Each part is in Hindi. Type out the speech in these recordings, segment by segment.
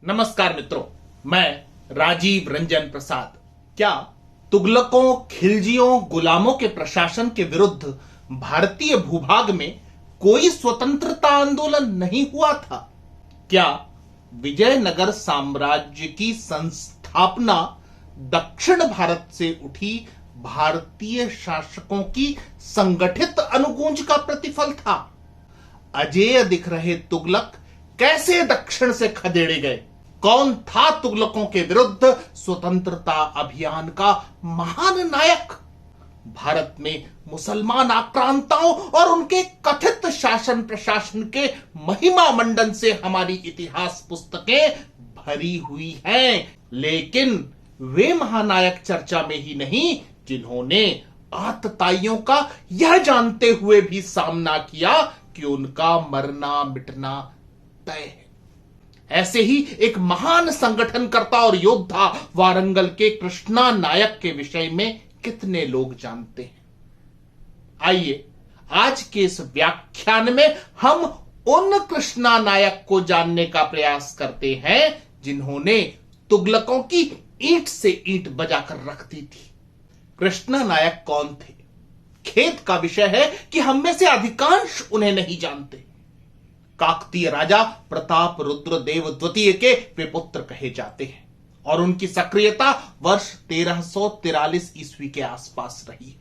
नमस्कार मित्रों, मैं राजीव रंजन प्रसाद। क्या तुगलकों, खिलजियों, गुलामों के प्रशासन के विरुद्ध भारतीय भूभाग में कोई स्वतंत्रता आंदोलन नहीं हुआ था? क्या विजयनगर साम्राज्य की संस्थापना दक्षिण भारत से उठी भारतीय शासकों की संगठित अनुगूंज का प्रतिफल था? अजेय दिख रहे तुगलक कैसे दक्षिण से खदेड़े गए? कौन था तुगलकों के विरुद्ध स्वतंत्रता अभियान का महान नायक? भारत में मुसलमान आक्रांताओं और उनके कथित शासन प्रशासन के महिमा मंडन से हमारी इतिहास पुस्तकें भरी हुई हैं, लेकिन वे महानायक चर्चा में ही नहीं जिन्होंने आतताइयों का यह जानते हुए भी सामना किया कि उनका मरना मिटना तय है। ऐसे ही एक महान संगठनकर्ता और योद्धा वारंगल के कृष्णा नायक के विषय में कितने लोग जानते हैं? आइए आज के इस व्याख्यान में हम उन कृष्णा नायक को जानने का प्रयास करते हैं जिन्होंने तुगलकों की ईंट से ईंट बजाकर रख दी थी। कृष्णा नायक कौन थे? खेद का विषय है कि हम में से अधिकांश उन्हें नहीं जानते। काकतीय राजा प्रताप रुद्र देव द्वितीय के वे पुत्र कहे जाते हैं और उनकी सक्रियता वर्ष 1343 ईस्वी के आसपास रही है।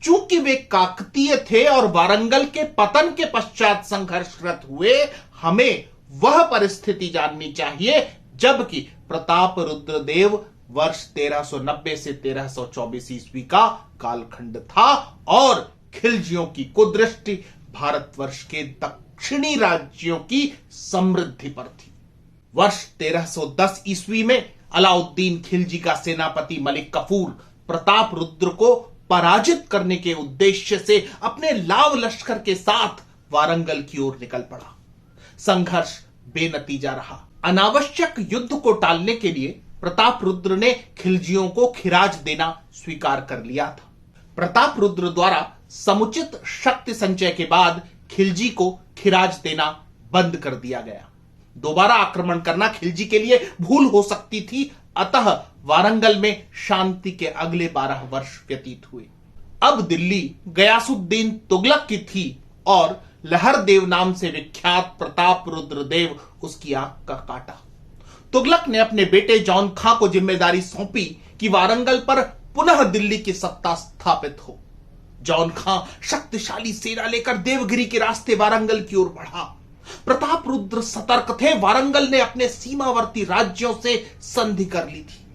चूंकि वे काकतीय थे और वारंगल के पतन के पश्चात संघर्षरत हुए, हमें वह परिस्थिति जाननी चाहिए जबकि प्रताप रुद्र देव वर्ष 1390 से 1324 ईस्वी का कालखंड था और खिलजियों की कुदृष्टि भारतवर्ष के दक्षिणी राज्यों की समृद्धि पर थी। वर्ष 1310 ईस्वी में अलाउद्दीन खिलजी का सेनापति मलिक कफूर प्रताप रुद्र को पराजित करने के उद्देश्य से अपने लाव लश्कर के साथ वारंगल की ओर निकल पड़ा। संघर्ष बेनतीजा रहा। अनावश्यक युद्ध को टालने के लिए प्रताप रुद्र ने खिलजियों को खिराज देना स्वीकार कर लिया था। प्रताप रुद्र द्वारा समुचित शक्ति संचय के बाद खिलजी को खिराज देना बंद कर दिया गया। दोबारा आक्रमण करना खिलजी के लिए भूल हो सकती थी, अतः वारंगल में शांति के अगले 12 वर्ष व्यतीत हुए। अब दिल्ली गयासुद्दीन तुगलक की थी और लहरदेव नाम से विख्यात प्रताप रुद्र देव उसकी आंख का काटा। तुगलक ने अपने बेटे जॉन खां को जिम्मेदारी सौंपी कि वारंगल पर पुनः दिल्ली की सत्ता स्थापित हो। जॉन खां शक्तिशाली सेना लेकर देवगिरी के रास्ते वारंगल की ओर बढ़ा। प्रताप रुद्र सतर्क थे। वारंगल ने अपने सीमावर्ती राज्यों से संधि कर ली थी।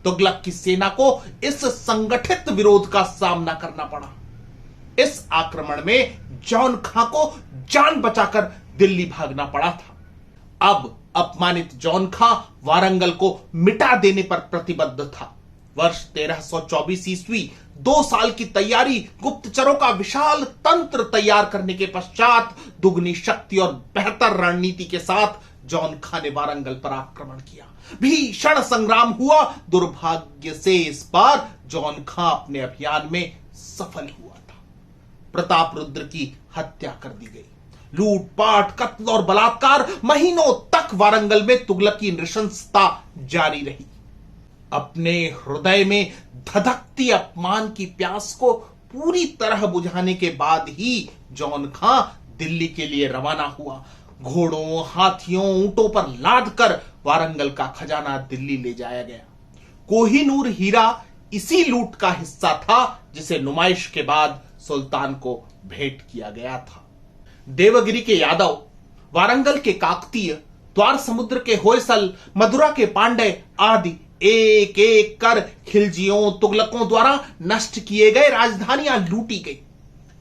तुगलक की सेना को इस संगठित विरोध का सामना करना पड़ा। इस आक्रमण में जॉन खां को जान बचाकर दिल्ली भागना पड़ा था। अब अपमानित जॉन खां वारंगल को मिटा देने पर प्रतिबद्ध था। वर्ष 1324 ईस्वी 2 साल की तैयारी, गुप्तचरों का विशाल तंत्र तैयार करने के पश्चात दुगनी शक्ति और बेहतर रणनीति के साथ जॉन खां ने वारंगल पर आक्रमण किया। भीषण संग्राम हुआ। दुर्भाग्य से इस बार जॉन खां अपने अभियान में सफल हुआ था। प्रताप रुद्र की हत्या कर दी गई। लूटपाट, कत्ल और बलात्कार, महीनों तक वारंगल में तुगलकी नृशंसता जारी रही। अपने हृदय में धधकती अपमान की प्यास को पूरी तरह बुझाने के बाद ही जॉन खां दिल्ली के लिए रवाना हुआ। घोड़ों, हाथियों, ऊंटों पर लादकर वारंगल का खजाना दिल्ली ले जाया गया। कोहिनूर हीरा इसी लूट का हिस्सा था जिसे नुमाइश के बाद सुल्तान को भेंट किया गया था। देवगिरी के यादव, वारंगल के काकतीय, द्वार समुद्र के होयसल, मथुरा के पांडे आदि एक एक कर खिलजियों, तुगलकों द्वारा नष्ट किए गए, राजधानियां लूटी गई।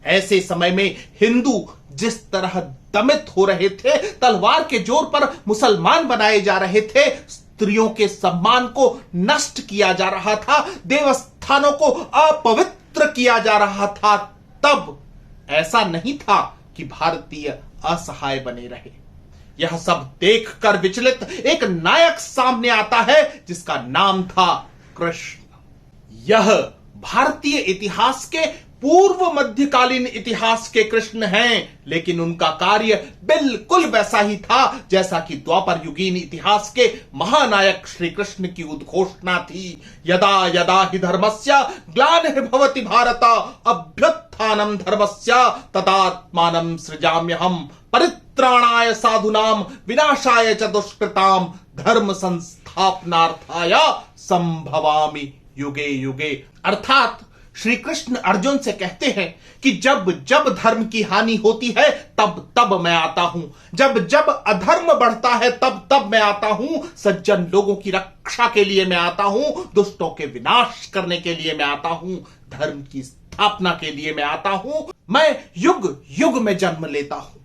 ऐसे समय में हिंदू जिस तरह दमित हो रहे थे, तलवार के जोर पर मुसलमान बनाए जा रहे थे, स्त्रियों के सम्मान को नष्ट किया जा रहा था, देवस्थानों को अपवित्र किया जा रहा था, तब ऐसा नहीं था कि भारतीय असहाय बने रहे। यह सब देखकर विचलित एक नायक सामने आता है जिसका नाम था कृष्ण। यह भारतीय इतिहास के पूर्व मध्यकालीन इतिहास के कृष्ण हैं, लेकिन उनका कार्य बिल्कुल वैसा ही था जैसा कि द्वापर युगीन इतिहास के महानायक श्री कृष्ण की उद्घोषणा थी। यदा यदा हि धर्मस्य ग्लानिर् भवति भारत अभ्युत्थानं धर्मस्य तदात्मानं सृजाम्यहम् परित्राणाय साधूनां विनाशाय च दुष्कृतां धर्म संस्थापनार्थाय संभवामि युगे युगे। अर्थात श्री कृष्ण अर्जुन से कहते हैं कि जब जब धर्म की हानि होती है तब तब मैं आता हूं, जब जब अधर्म बढ़ता है तब तब मैं आता हूं, सज्जन लोगों की रक्षा के लिए मैं आता हूं, दुष्टों के विनाश करने के लिए मैं आता हूं, धर्म की स्थापना के लिए मैं आता हूं। मैं युग युग में जन्म लेता हूं।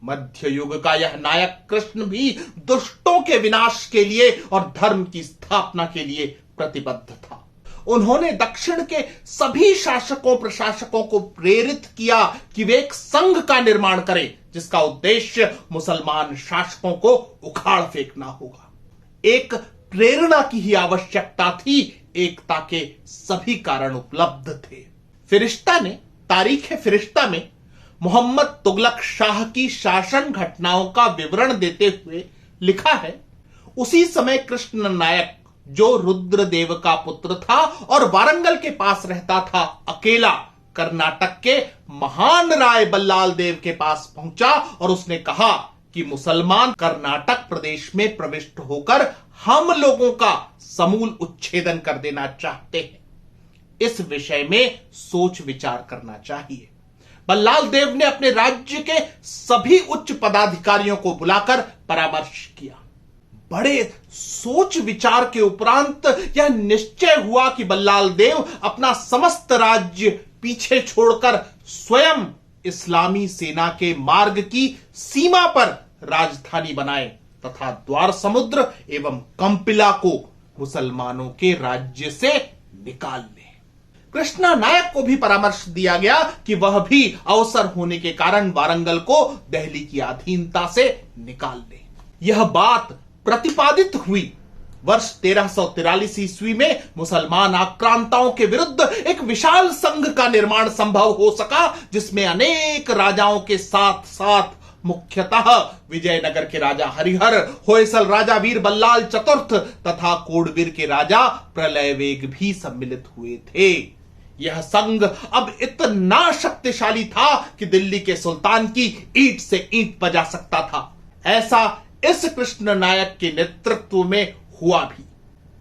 मध्य युग का यह नायक कृष्ण भी दुष्टों के विनाश के लिए और धर्म की स्थापना के लिए प्रतिबद्ध था। उन्होंने दक्षिण के सभी शासकों प्रशासकों को प्रेरित किया कि वे एक संघ का निर्माण करें जिसका उद्देश्य मुसलमान शासकों को उखाड़ फेंकना होगा। एक प्रेरणा की ही आवश्यकता थी, एकता के सभी कारण उपलब्ध थे। फिरिश्ता ने तारीख फिरिश्ता में मोहम्मद तुगलक शाह की शासन घटनाओं का विवरण देते हुए लिखा है, उसी समय कृष्ण नायक जो रुद्रदेव का पुत्र था और वारंगल के पास रहता था, अकेला कर्नाटक के महान राय बल्लाल देव के पास पहुंचा और उसने कहा कि मुसलमान कर्नाटक प्रदेश में प्रविष्ट होकर हम लोगों का समूल उच्छेदन कर देना चाहते हैं। इस विषय में सोच विचार करना चाहिए। बल्लाल देव ने अपने राज्य के सभी उच्च पदाधिकारियों को बुलाकर परामर्श किया। बड़े सोच विचार के उपरांत यह निश्चय हुआ कि बल्लाल देव अपना समस्त राज्य पीछे छोड़कर स्वयं इस्लामी सेना के मार्ग की सीमा पर राजधानी बनाए तथा द्वार समुद्र एवं कंपिला को मुसलमानों के राज्य से निकाल ले। कृष्णा नायक को भी परामर्श दिया गया कि वह भी अवसर होने के कारण वारंगल को दिल्ली की अधीनता से निकाल ले। यह बात प्रतिपादित हुई। वर्ष 1343 ईस्वी में मुसलमान आक्रांताओं के विरुद्ध एक विशाल संघ का निर्माण संभव हो सका, जिसमें अनेक राजाओं के साथ साथ मुख्यतः विजयनगर के राजा हरिहर, होयसल राजा वीर बल्लाल चतुर्थ तथा कोडवीर के राजा प्रलय वेग भी सम्मिलित हुए थे। यह संघ अब इतना शक्तिशाली था कि दिल्ली के सुल्तान की ईंट से ईंट बजा सकता था। ऐसा इस कृष्ण नायक के नेतृत्व में हुआ भी।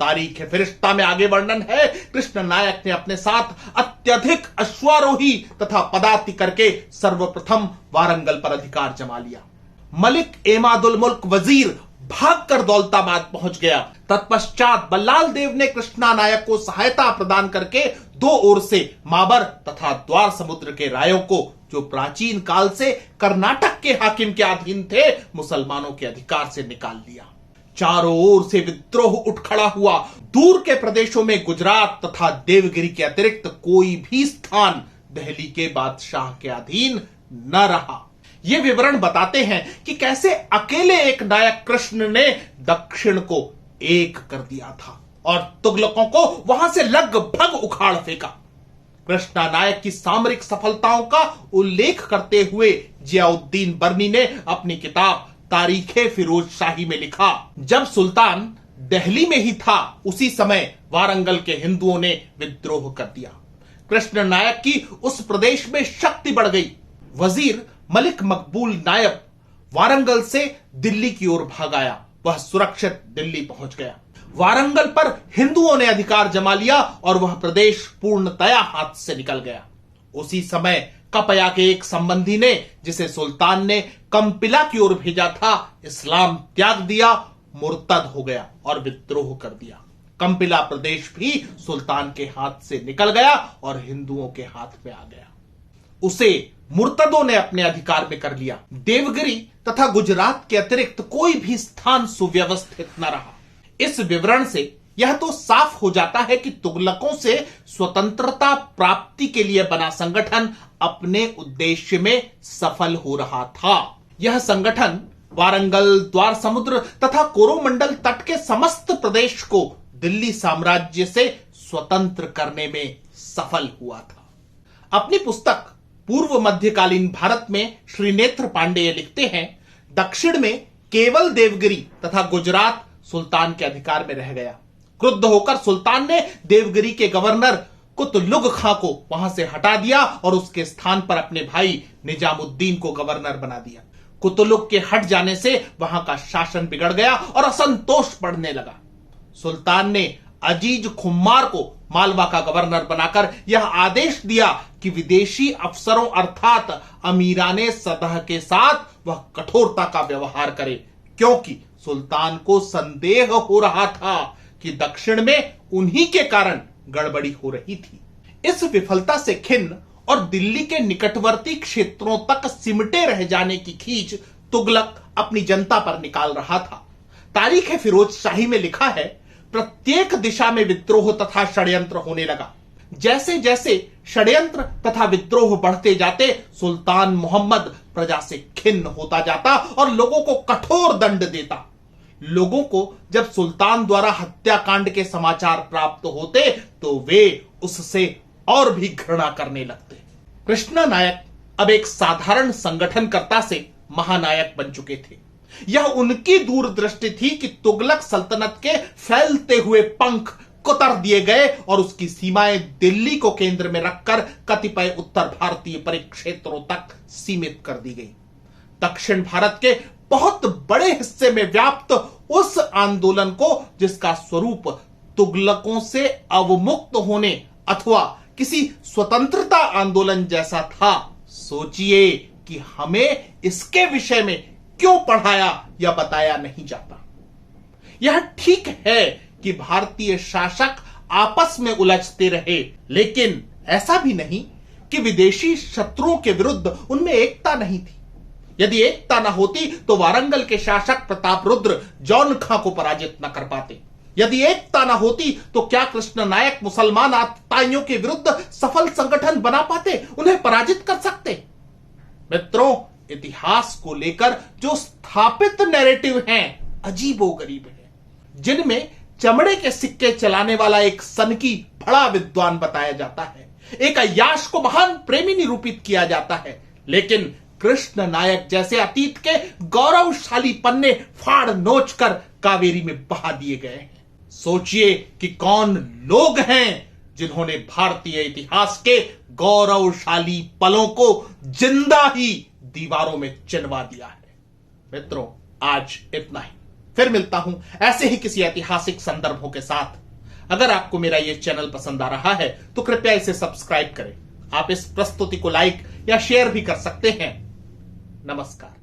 तारीख फिरिश्ता में आगे वर्णन है, कृष्ण नायक ने अपने साथ अत्यधिक अश्वारोही तथा पदाति करके सर्वप्रथम वारंगल पर अधिकार जमा लिया। मलिक एमादुल मुल्क वजीर भागकर दौलताबाद पहुंच गया। तत्पश्चात बल्लाल देव ने कृष्णा नायक को सहायता प्रदान करके दो ओर से माबर तथा द्वार समुद्र के रायों को, जो प्राचीन काल से कर्नाटक के हाकिम के अधीन थे, मुसलमानों के अधिकार से निकाल लिया। चारों ओर से विद्रोह उठ खड़ा हुआ। दूर के प्रदेशों में गुजरात तथा देवगिरी के अतिरिक्त कोई भी स्थान दिल्ली के बादशाह के अधीन न रहा। ये विवरण बताते हैं कि कैसे अकेले एक नायक कृष्ण ने दक्षिण को एक कर दिया था और तुगलकों को वहां से लगभग उखाड़ फेंका। कृष्णा नायक की सामरिक सफलताओं का उल्लेख करते हुए जियाउद्दीन बर्नी ने अपनी किताब तारीखे फिरोज शाही में लिखा, जब सुल्तान दिल्ली में ही था उसी समय वारंगल के हिंदुओं ने विद्रोह कर दिया। कृष्ण नायक की उस प्रदेश में शक्ति बढ़ गई। वजीर मलिक मकबूल नायब वारंगल से दिल्ली की ओर भाग आया। वह सुरक्षित दिल्ली पहुंच गया। वारंगल पर हिंदुओं ने अधिकार जमा लिया और वह प्रदेश पूर्णतया हाथ से निकल गया। उसी समय कपया के एक संबंधी ने, जिसे सुल्तान ने कंपिला की ओर भेजा था, इस्लाम त्याग दिया, मुर्तद हो गया और विद्रोह कर दिया। कंपिला प्रदेश भी सुल्तान के हाथ से निकल गया और हिंदुओं के हाथ में आ गया। उसे मुर्तदों ने अपने अधिकार में कर लिया। देवगिरी तथा गुजरात के अतिरिक्त कोई भी स्थान सुव्यवस्थित न रहा। इस विवरण से यह तो साफ हो जाता है कि तुगलकों से स्वतंत्रता प्राप्ति के लिए बना संगठन अपने उद्देश्य में सफल हो रहा था। यह संगठन वारंगल, द्वार समुद्र तथा कोरोमंडल तट के समस्त प्रदेश को दिल्ली साम्राज्य से स्वतंत्र करने में सफल हुआ था। अपनी पुस्तक पूर्व मध्यकालीन भारत में श्री नेत्र पांडेय लिखते हैं, दक्षिण में केवल देवगिरी तथा गुजरात सुल्तान के अधिकार में रह गया। क्रुद्ध होकर सुल्तान ने देवगिरी के गवर्नर कुतलुग खां को वहां से हटा दिया और उसके स्थान पर अपने भाई निजामुद्दीन को गवर्नर बना दिया। कुतलुग के हट जाने से वहां का शासन बिगड़ गया और असंतोष बढ़ने लगा। सुल्तान ने अजीज खुम्मार को मालवा का गवर्नर बनाकर यह आदेश दिया कि विदेशी अफसरों अर्थात अमीराने सतह के साथ वह कठोरता का व्यवहार करे, क्योंकि सुल्तान को संदेह हो रहा था कि दक्षिण में उन्हीं के कारण गड़बड़ी हो रही थी। इस विफलता से खिन्न और दिल्ली के निकटवर्ती क्षेत्रों तक सिमटे रह जाने की खींच तुगलक अपनी जनता पर निकाल रहा था। तारीख फिरोज शाही में लिखा है, प्रत्येक दिशा में विद्रोह तथा षड्यंत्र होने लगा। जैसे जैसे षड्यंत्र तथा विद्रोह बढ़ते जाते, सुल्तान मोहम्मद प्रजा से खिन्न होता जाता और लोगों को कठोर दंड देता। लोगों को जब सुल्तान द्वारा हत्याकांड के समाचार प्राप्त होते तो वे उससे और भी घृणा करने लगते। कृष्णा नायक अब एक साधारण संगठनकर्ता से महानायक बन चुके थे। यह उनकी दूरदृष्टि थी कि तुगलक सल्तनत के फैलते हुए पंख कुतर दिए गए और उसकी सीमाएं दिल्ली को केंद्र में रखकर कतिपय उत्तर भारतीय परिक्षेत्रों तक सीमित कर दी गई। दक्षिण भारत के बहुत बड़े हिस्से में व्याप्त उस आंदोलन को, जिसका स्वरूप तुगलकों से अवमुक्त होने अथवा किसी स्वतंत्रता आंदोलन जैसा था, सोचिए कि हमें इसके विषय में क्यों पढ़ाया या बताया नहीं जाता। यह ठीक है कि भारतीय शासक आपस में उलझते रहे, लेकिन ऐसा भी नहीं कि विदेशी शत्रुओं के विरुद्ध उनमें एकता नहीं थी। यदि एकता न होती तो वारंगल के शासक प्रताप रुद्र जौन खां को पराजित न कर पाते। यदि एकता न होती तो क्या कृष्ण नायक मुसलमान आतताइयों के विरुद्ध सफल संगठन बना पाते, उन्हें पराजित कर सकते। मित्रों, इतिहास को लेकर जो स्थापित नैरेटिव हैं अजीबोगरीब है, जिनमें चमड़े के सिक्के चलाने वाला एक सनकी बड़ा विद्वान बताया जाता है, एक अय्याश को महान प्रेमी निरूपित किया जाता है, लेकिन कृष्ण नायक जैसे अतीत के गौरवशाली पन्ने फाड़ नोच कर कावेरी में बहा दिए गए हैं। सोचिए कि कौन लोग हैं जिन्होंने भारतीय इतिहास के गौरवशाली पलों को जिंदा ही दीवारों में चिनवा दिया है। मित्रों, आज इतना ही। फिर मिलता हूं ऐसे ही किसी ऐतिहासिक संदर्भों के साथ। अगर आपको मेरा यह चैनल पसंद आ रहा है तो कृपया इसे सब्सक्राइब करें। आप इस प्रस्तुति को लाइक या शेयर भी कर सकते हैं। नमस्कार।